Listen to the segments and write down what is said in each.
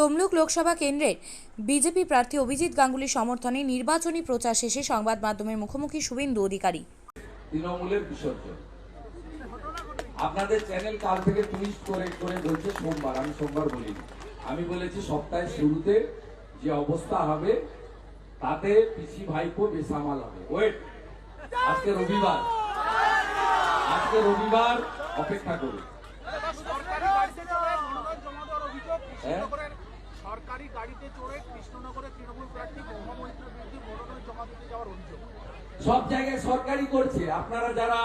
তমলুক লোকসভা কেন্দ্রের বিজেপি প্রার্থী অভিজিৎ গাঙ্গুলির সমর্থনে নির্বাচনী প্রচার শেষে সংবাদ মাধ্যমের মুখোমুখি শুভেন্দু অধিকারী। তৃণমূলের বিসর্জন আপনাদের চ্যানেল কাল থেকে টুইস্ট করে করে বলছে সোমবার, আমি সোমবার বলিনি, আমি বলেছি সপ্তাহের শুরুতে যে অবস্থা হবে তাতে পিসি ভাইপো বেসামাল হবে। ওয়েট, আজকে রবিবার, আজকে রবিবার অপেক্ষা করুন। সরকারি গাড়িতে চড়ে কৃষ্ণনগরে তৃণমূল প্রার্থী মহামৈত্রের বিরুদ্ধে মনোনয়ন জমা দিতে যাওয়ার অভিযোগ সব জায়গায় সরকারি করছে। আপনারা যারা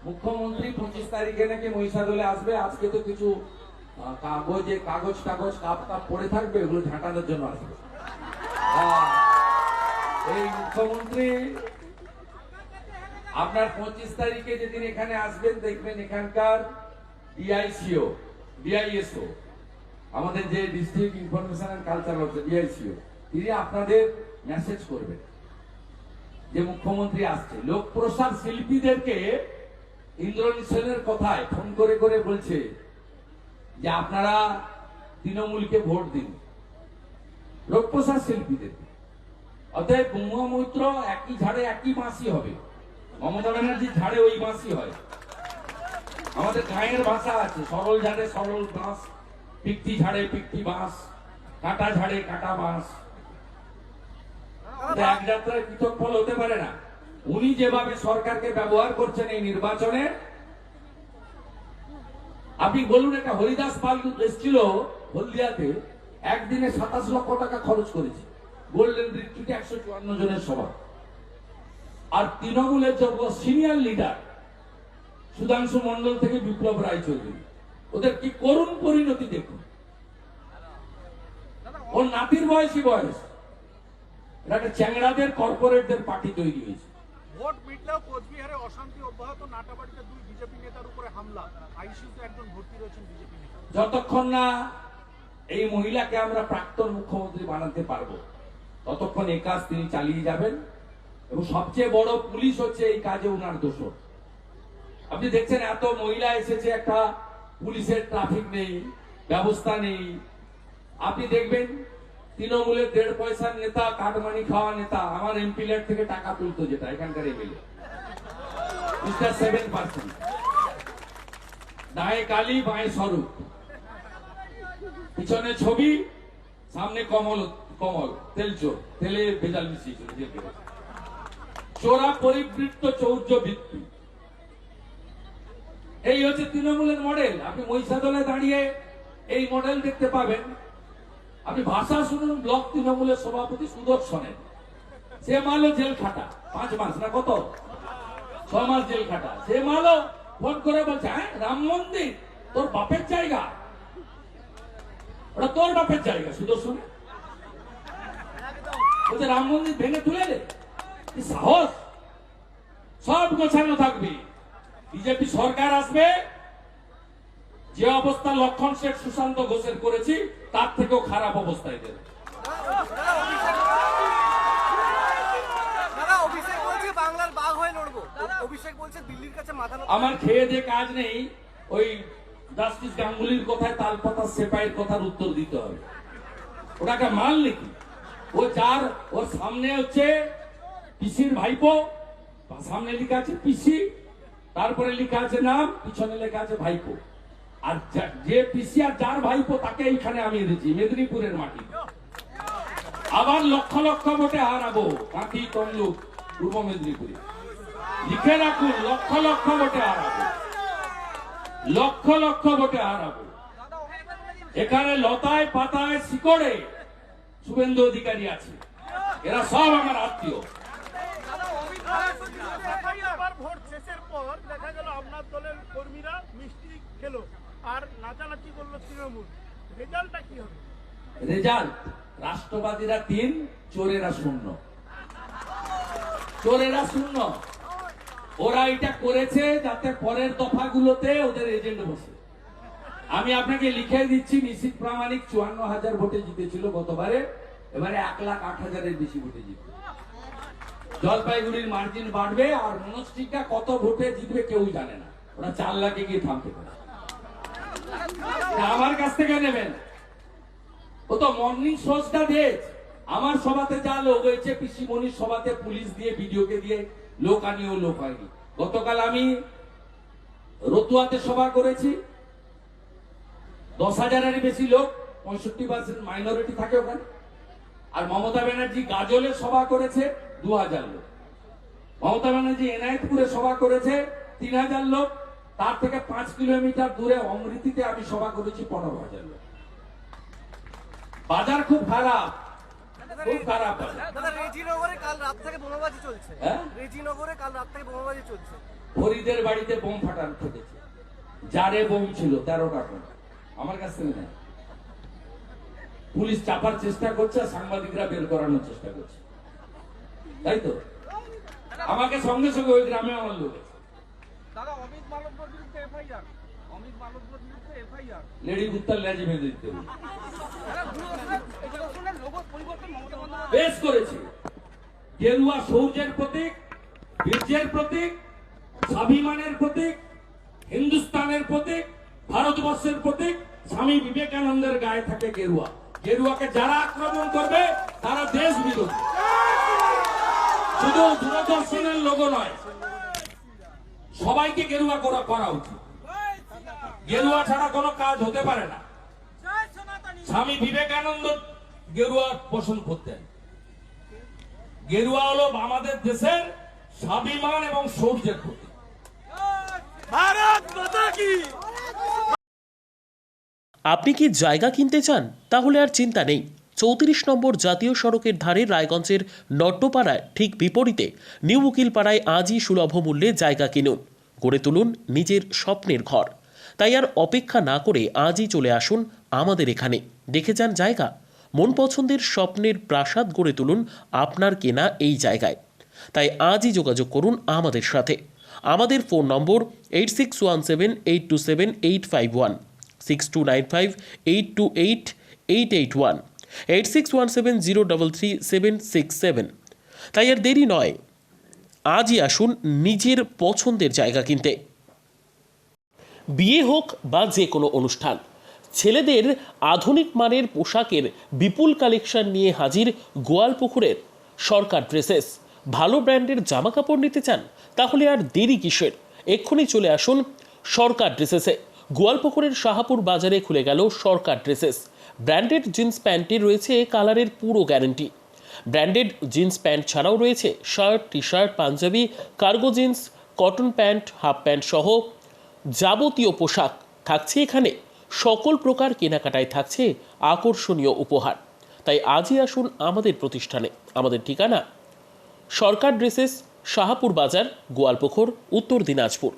মুখ্যমন্ত্রী 25 তারিখে নাকি মহিষাদলে আসবে, আজকে তো কিছু কাগজ কাপ পড়ে থাকবে, ওগুলো ঝাঁটানোর জন্য আসবে। এই মুখ্যমন্ত্রী আপনার 25 তারিখে যেদিন এখানে আসবেন দেখবেন এখানকার ডিআইএসও আমাদের যে ডিস্ট্রিক্ট ইনফরমেশন এন্ড কালচার হচ্ছে ডিআইসিও, তিনি আপনাদের মেসেজ করবেন যে মুখ্যমন্ত্রী আসছে। লোক প্রসাদ শিল্পীদেরকে ইন্দ্রনীল সেনের কথায় ফোন করে করে বলছে যে আপনারা তৃণমূলকে ভোট দিন, লোক প্রসাদ শিল্পীদেরকে। অতএব মহুয়া মৈত্র একই ঝাড়ে একই বাঁশি হবে, মমতা ব্যানার্জির ঝাড়ে ওই বাঁশি হয়। আমাদের গাঁয়ের ভাষা আছে, সরল ঝাড়ে সরল বাঁশ, পিকটি ঝাড়ে পিকটি বাঁশ, কাটা ঝাড়ে কাটা বাঁশ। এক যাত্রায় পৃথক ফল হতে পারে না। উনি যেভাবে সরকারকে ব্যবহার করছেন এই নির্বাচনে, আপনি বলুন, একটা হরিদাস পাল এসেছিল হলদিয়াতে, একদিনে 27 লক্ষ টাকা খরচ করেছে গোল্ডেন রিট্রিটে 154 জনের সভা। আর তৃণমূলের যে সিনিয়র লিডার সুধাংশু মন্ডল থেকে বিপ্লব রায়চৌধুরী, ওদের কি করুণ পরিণতি দেখুন। ওর নাতির বয়স, একটা চ্যাংড়াদের কর্পোরেটদের পার্টি তৈরি হয়েছে। ভোট মিটলেও কোচবিহারে অশান্তি অব্যাহত, নাটাবাড়িতে 2 বিজেপি নেতার উপরে হামলা, আইসিইউতে একজন ভর্তি রয়েছেন বিজেপি নেতা। যতক্ষণ না এই মহিলাকে আমরা প্রাক্তন মুখ্যমন্ত্রী বানাতে পারবো ততক্ষণ এই কাজ তিনি চালিয়ে যাবেন। এবং সবচেয়ে বড় পুলিশ হচ্ছে এই কাজে উনার দোষ। আপনি দেখছেন এত মহিলা এসেছে, একটা পুলিশের ট্রাফিক নেই, ব্যবস্থা নেই। আপনি দেখবেন তৃণমূলের 1.5 পয়সার নেতা, কাটমানি খাওয়া নেতা, আমার এমপি ল্যাড থেকে টাকা তুলতো, যেটা এখানকার এমএলএ 7%, দায়ে কালি বাঁয়ে স্বরূপ, পিছনে ছবি, সামনে কমল তেলচোর, তেলে ভেজাল মিশিয়েছিল, চোরা পরিবৃত্ত চৌর্য বৃত্তি। এই হচ্ছে তৃণমূলের মডেল। আপনি মহিষাদলে দাঁড়িয়ে এই মডেল দেখতে পাবেন। আপনি ভাষা শুনুন ব্লক তৃণমূলের সভাপতি সুদর্শনের, সে মালও জেল খাটা 5 মাস না কত 6 মাস জেল খাটা। সে মালও ফোন করে বলছে, হ্যাঁ রাম মন্দির তোর বাপের জায়গা, ওটা তোর বাপের জায়গা। সুদর্শন বলছে রাম মন্দির ভেঙে তুলে দে, কি সাহস! সব গোছানো থাকবে। বিজেপি সরকার আসবে, যে অবস্থা লক্ষণ শেঠ সুশান্ত ঘোষের করেছি তার থেকেও খারাপ অবস্থায় দেবে। আমার খেয়ে দিয়ে কাজ নেই, ওই জাস্টিস গাঙ্গুলির কথায় তালপাতা সেপাইয়ের কথার উত্তর দিতে হবে। ওটাকে মাল নাকি? ওর সামনে হচ্ছে পিসির ভাইপো, সামনে লেখা আছে পিসি, তারপরে লেখা আছে নাম, পিছনে লেখা আছে ভাইপো। আর যে পিসি আর যার ভাইপো তাকে এইখানে আমি এনেছি মেদিনীপুরের মাটি। আবার লক্ষ লক্ষ ভোটে হারাবো কাঁথি, তমলুক, পূর্ব মেদিনীপুরে। লিখে রাখুন, লক্ষ লক্ষ ভোটে হারাবো, লক্ষ লক্ষ ভোটে হারাবো। এখানে লতায় পাতায় শিকড়ে শুভেন্দু অধিকারী আছে, এরা সব আমার আত্মীয়। ভোট শেষের পর দেখা গেল আপনার দলের কর্মীরা মিষ্টি খেলো আর নাচানাচি করলো তৃণমূল, রেজাল্টটা কি হবে? রেজাল্ট রাষ্ট্রবাদীরা 3, চোরেরা 0। চোরেরা 0। ওরা এটা করেছে যাতে পরের দফাগুলোতে ওদের এজেন্ট বসে। আমি আপনাকে লিখে দিচ্ছি, নিশ্চিত প্রামাণিক 54,000 ভোটে জিতেছিল গতবারে, এবারে 1,08,000-এর বেশি ভোটে জিতবে। জলপাইগুড়ির মার্জিন বাড়বে, আর মনস্টিকা কত ভোটে জিতবে কেউ জানে না, ওরা 4 লাখে গিয়ে থামতে পারে। আমার কাছ থেকে নেবেন, ও তো মর্নিং শোজটা দিয়েছে। আমার সভাতে যা লোক হয়েছে, পিসিমণির সভাতে পুলিশ দিয়ে ভিডিওকে দিয়ে লোক আনিও লোক হয়নি। গতকাল আমি রতুয়াতে সভা করেছি, 10,000-এর বেশি লোক, 65% মাইনরিটি থাকে ওখানে। আর মমতা ব্যানার্জি গাজলে সভা করেছে 2,000 লোক। মমতা ব্যানার্জি এনায়েতপুরে সভা করেছে 3,000 লোক। তার থেকে 5 কিলোমিটার দূরে অমৃতিতে আমি সভা করেছি 15,000 লোক। বাজার খুব খারাপ, খুব খারাপ বাজার। দাদা রেজিনগরে কাল রাত থেকে বোমাবাজি চলছে। হ্যাঁ? রেজিনগরে কাল রাত থেকে বোমাবাজি চলছে। ফরিদের বাড়িতে বোম ফাটানো ঘটেছে, জারে বোম ছিল 13টা বোম, আমার কাছ থেকে নেই। পুলিশ চাপার চেষ্টা করছে, আর সাংবাদিকরা বের করানোর চেষ্টা করছে, তাই তো? আমাকে সঙ্গে সঙ্গে ওই গ্রামে আমার লোক আছে। দাদা অমিত মালব্যর বিরুদ্ধে এফআইআর। অমিত মালব্যর বিরুদ্ধে এফআইআর। লেডি কুত্তার লেজ বেঁধে দিতে হবে। লোগো পরিবর্তন মমতা বন্দ্যোপাধ্যায় বেশ করেছে। গেরুয়া শৌর্যের প্রতীক, বীর্যের প্রতীক, স্বাভিমানের প্রতীক, হিন্দুস্তানের প্রতীক, ভারতবর্ষের প্রতীক। স্বামী বিবেকানন্দের গায়ে থাকে গেরুয়া। গেরুয়াকে যারা আক্রমণ করবে তারা দেশ বিরোধী। শুধু দূরদর্শনের লোগো নয়, সবাইকে গেরুয়া করা উচিত। গেরুয়া ছাড়া কোনো কাজ হতে পারে না। স্বামী বিবেকানন্দ গেরুয়া পছন্দ করতেন। গেরুয়া হলো আমাদের দেশের স্বাভিমান এবং শৌর্যের প্রতীক। ভারত মাতা কি। আপনি কি জায়গা কিনতে চান? তাহলে আর চিন্তা নেই। 34 নম্বর জাতীয় সড়কের ধারে রায়গঞ্জের নট্টপাড়ায় ঠিক বিপরীতে নিউ উকিলপাড়ায় আজই সুলভ মূল্যে জায়গা কিনুন, গড়ে তুলুন নিজের স্বপ্নের ঘর। তাই আর অপেক্ষা না করে আজই চলে আসুন আমাদের এখানে, দেখে যান জায়গা। মন পছন্দের স্বপ্নের প্রাসাদ গড়ে তুলুন আপনার কেনা এই জায়গায়। তাই আজই যোগাযোগ করুন আমাদের সাথে। আমাদের ফোন নম্বর 8617827851, 6295828881, 8617033767। তাই আর দেরি নয়, আজই আসুন নিজের পছন্দের জায়গা কিনতে। বিয়ে হোক বা যে কোনো অনুষ্ঠান, ছেলেদের আধুনিক মানের পোশাকের বিপুল কালেকশন নিয়ে হাজির গোয়ালপুকুরের সরকার ড্রেসেস। ভালো ব্র্যান্ডের জামা কাপড় নিতে চান? তাহলে আর দেরি কিসের? এক্ষুনি চলে আসুন সরকার ড্রেসেসে। গোয়ালপুকুরের শাহাপুর বাজারে খুলে গেল সরকার ড্রেসেস। ব্র্যান্ডেড জিন্স প্যান্টে রয়েছে কালারের পুরো গ্যারেন্টি। ব্র্যান্ডেড জিন্স প্যান্ট ছাড়াও রয়েছে shirt, T shirt, Punjabi, cargo jeans, cotton pant, half pant সহ যাবতীয় পোশাক থাকছে এখানে। সকল প্রকার কেনাকাটায় থাকছে আকর্ষণীয় উপহার। তাই আজই আসুন আমাদের প্রতিষ্ঠানে। আমাদের ঠিকানা সরকার ড্রেসেস, শাহাপুর বাজার, গোয়ালপুকুর, উত্তর দিনাজপুর।